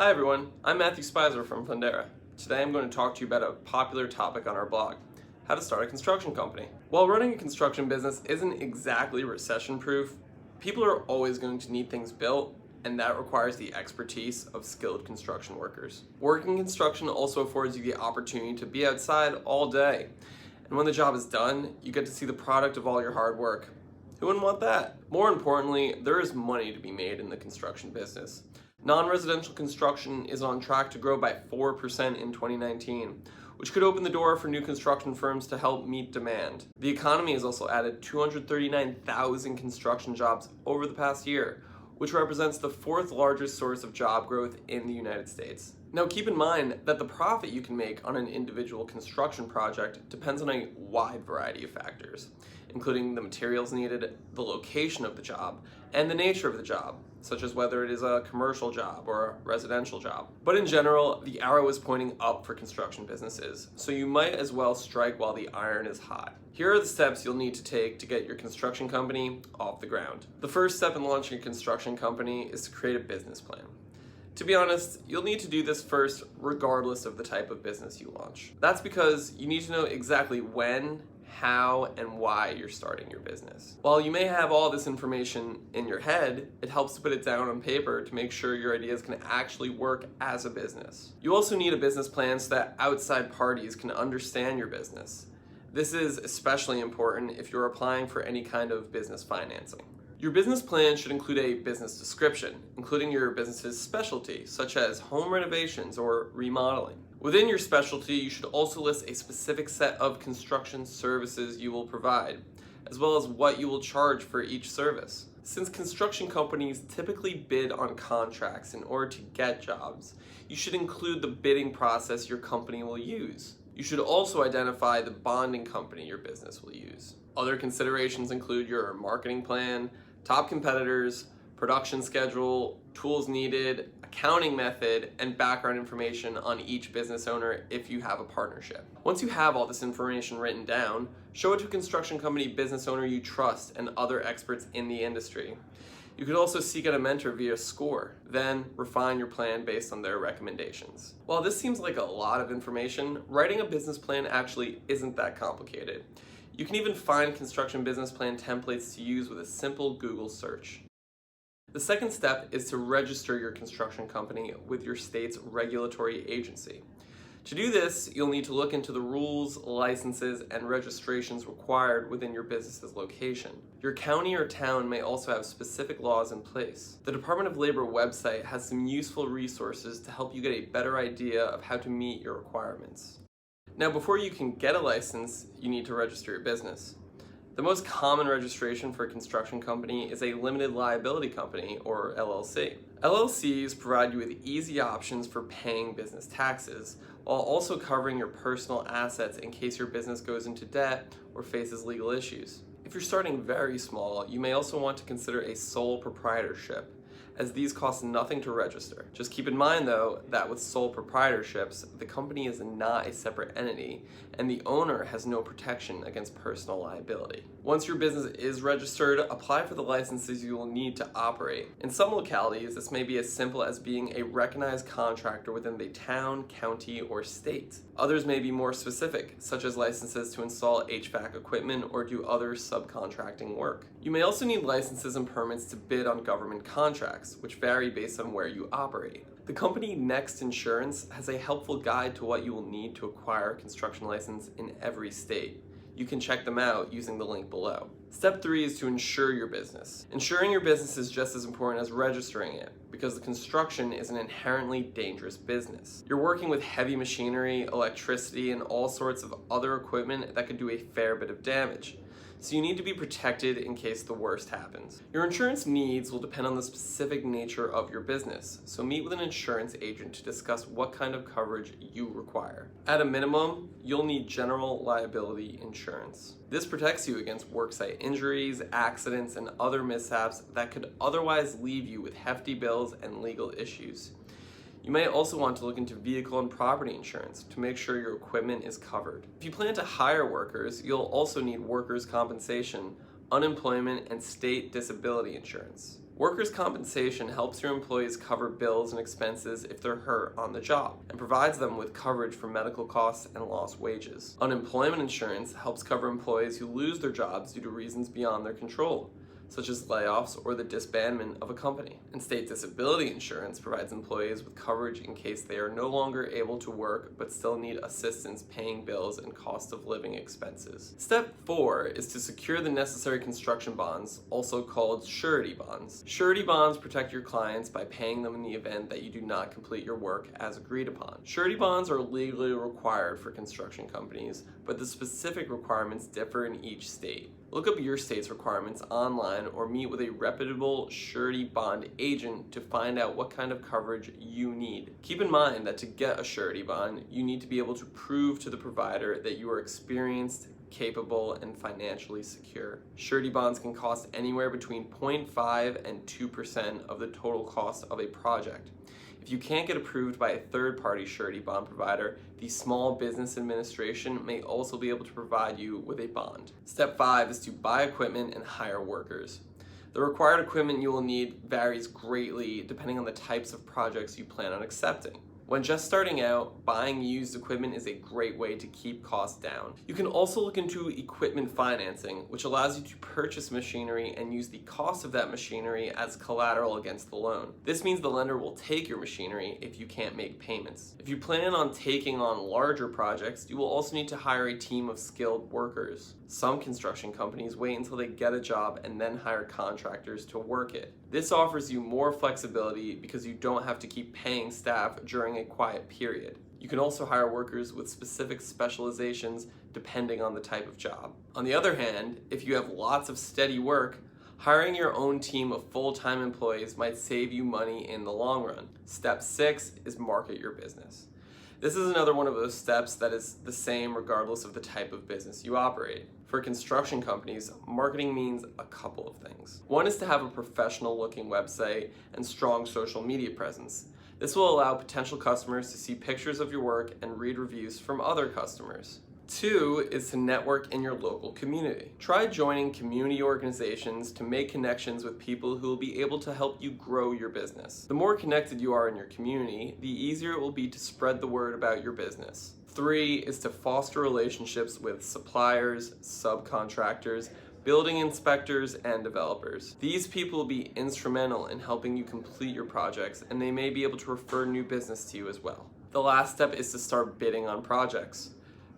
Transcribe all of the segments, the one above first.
Hi everyone, I'm Matthew Spicer from Fundera. Today I'm going to talk to you about a popular topic on our blog, how to start a construction company. While running a construction business isn't exactly recession-proof, people are always going to need things built, and that requires the expertise of skilled construction workers. Working in construction also affords you the opportunity to be outside all day, and when the job is done, you get to see the product of all your hard work. Who wouldn't want that? More importantly, there is money to be made in the construction business. Non-residential construction is on track to grow by 4% in 2019, which could open the door for new construction firms to help meet demand. The economy has also added 239,000 construction jobs over the past year, which represents the fourth largest source of job growth in the United States. Now keep in mind that the profit you can make on an individual construction project depends on a wide variety of factors, including the materials needed, the location of the job, and the nature of the job, such as whether it is a commercial job or a residential job. But in general, the arrow is pointing up for construction businesses, so you might as well strike while the iron is hot. Here are the steps you'll need to take to get your construction company off the ground. The first step in launching a construction company is to create a business plan. To be honest, you'll need to do this first regardless of the type of business you launch. That's because you need to know exactly when, how, and why you're starting your business. While you may have all this information in your head, it helps to put it down on paper to make sure your ideas can actually work as a business. You also need a business plan so that outside parties can understand your business. This is especially important if you're applying for any kind of business financing. Your business plan should include a business description, including your business's specialty, such as home renovations or remodeling. Within your specialty, you should also list a specific set of construction services you will provide, as well as what you will charge for each service. Since construction companies typically bid on contracts in order to get jobs, you should include the bidding process your company will use. You should also identify the bonding company your business will use. Other considerations include your marketing plan, top competitors, production schedule, tools needed, accounting method, and background information on each business owner if you have a partnership. Once you have all this information written down, show it to a construction company business owner you trust and other experts in the industry. You could also seek out a mentor via SCORE, then refine your plan based on their recommendations. While this seems like a lot of information, writing a business plan actually isn't that complicated. You can even find construction business plan templates to use with a simple Google search. The second step is to register your construction company with your state's regulatory agency. To do this, you'll need to look into the rules, licenses, and registrations required within your business's location. Your county or town may also have specific laws in place. The Department of Labor website has some useful resources to help you get a better idea of how to meet your requirements. Now, before you can get a license, you need to register your business. The most common registration for a construction company is a limited liability company, or LLC. LLCs provide you with easy options for paying business taxes, while also covering your personal assets in case your business goes into debt or faces legal issues. If you're starting very small, you may also want to consider a sole proprietorship, as these cost nothing to register. Just keep in mind though that with sole proprietorships, the company is not a separate entity and the owner has no protection against personal liability. Once your business is registered, apply for the licenses you will need to operate. In some localities, this may be as simple as being a recognized contractor within the town, county, or state. Others may be more specific, such as licenses to install HVAC equipment or do other subcontracting work. You may also need licenses and permits to bid on government contracts, which vary based on where you operate. The company Next Insurance has a helpful guide to what you will need to acquire a construction license in every state. You can check them out using the link below. Step 3 is to insure your business. Insuring your business is just as important as registering it, because the construction is an inherently dangerous business. You're working with heavy machinery, electricity, and all sorts of other equipment that could do a fair bit of damage. So you need to be protected in case the worst happens. Your insurance needs will depend on the specific nature of your business, so meet with an insurance agent to discuss what kind of coverage you require. At a minimum, you'll need general liability insurance. This protects you against worksite injuries, accidents, and other mishaps that could otherwise leave you with hefty bills and legal issues. You may also want to look into vehicle and property insurance to make sure your equipment is covered. If you plan to hire workers, you'll also need workers' compensation, unemployment, and state disability insurance. Workers' compensation helps your employees cover bills and expenses if they're hurt on the job, and provides them with coverage for medical costs and lost wages. Unemployment insurance helps cover employees who lose their jobs due to reasons beyond their control, such as layoffs or the disbandment of a company. And state disability insurance provides employees with coverage in case they are no longer able to work but still need assistance paying bills and cost of living expenses. Step 4 is to secure the necessary construction bonds, also called surety bonds. Surety bonds protect your clients by paying them in the event that you do not complete your work as agreed upon. Surety bonds are legally required for construction companies, but the specific requirements differ in each state. Look up your state's requirements online or meet with a reputable surety bond agent to find out what kind of coverage you need. Keep in mind that to get a surety bond, you need to be able to prove to the provider that you are experienced, capable, and financially secure. Surety bonds can cost anywhere between 0.5 and 2% of the total cost of a project. If you can't get approved by a third-party surety bond provider, the Small Business Administration may also be able to provide you with a bond. Step 5 is to buy equipment and hire workers. The required equipment you will need varies greatly depending on the types of projects you plan on accepting. When just starting out, buying used equipment is a great way to keep costs down. You can also look into equipment financing, which allows you to purchase machinery and use the cost of that machinery as collateral against the loan. This means the lender will take your machinery if you can't make payments. If you plan on taking on larger projects, you will also need to hire a team of skilled workers. Some construction companies wait until they get a job and then hire contractors to work it. This offers you more flexibility because you don't have to keep paying staff during a quiet period. You can also hire workers with specific specializations depending on the type of job. On the other hand, if you have lots of steady work, hiring your own team of full-time employees might save you money in the long run. Step 6 is market your business. This is another one of those steps that is the same regardless of the type of business you operate. For construction companies, marketing means a couple of things. One is to have a professional looking website and strong social media presence. This will allow potential customers to see pictures of your work and read reviews from other customers. 2 is to network in your local community. Try joining community organizations to make connections with people who will be able to help you grow your business. The more connected you are in your community, the easier it will be to spread the word about your business. 3 is to foster relationships with suppliers, subcontractors, building inspectors, and developers. These people will be instrumental in helping you complete your projects, and they may be able to refer new business to you as well. The last step is to start bidding on projects.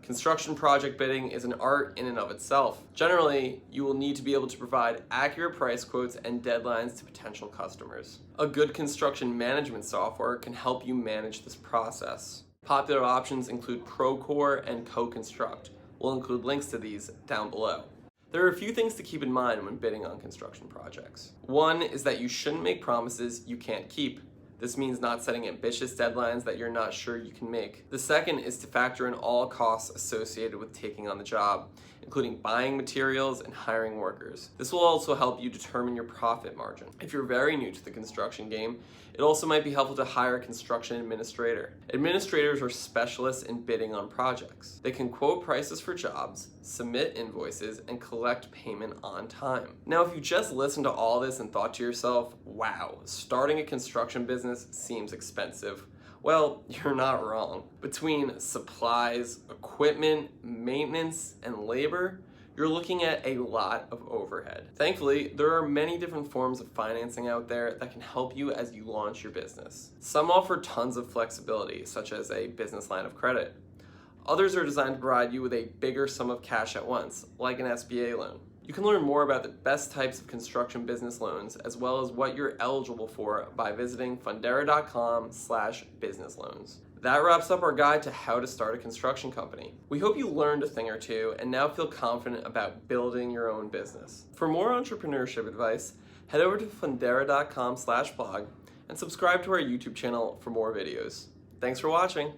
Construction project bidding is an art in and of itself. Generally, you will need to be able to provide accurate price quotes and deadlines to potential customers. A good construction management software can help you manage this process. Popular options include Procore and CoConstruct. We'll include links to these down below. There are a few things to keep in mind when bidding on construction projects. One is that you shouldn't make promises you can't keep. This means not setting ambitious deadlines that you're not sure you can make. The second is to factor in all costs associated with taking on the job, including buying materials and hiring workers. This will also help you determine your profit margin. If you're very new to the construction game, it also might be helpful to hire a construction administrator. Administrators are specialists in bidding on projects. They can quote prices for jobs, submit invoices, and collect payment on time. Now, if you just listened to all this and thought to yourself, wow, starting a construction business seems expensive, well, you're not wrong. Between supplies, equipment, maintenance, and labor, you're looking at a lot of overhead. Thankfully, there are many different forms of financing out there that can help you as you launch your business. Some offer tons of flexibility, such as a business line of credit. Others are designed to provide you with a bigger sum of cash at once, like an SBA loan. You can learn more about the best types of construction business loans, as well as what you're eligible for, by visiting fundera.com/business loans. That wraps up our guide to how to start a construction company. We hope you learned a thing or two and now feel confident about building your own business. For more entrepreneurship advice, head over to fundera.com/blog and subscribe to our YouTube channel for more videos. Thanks for watching.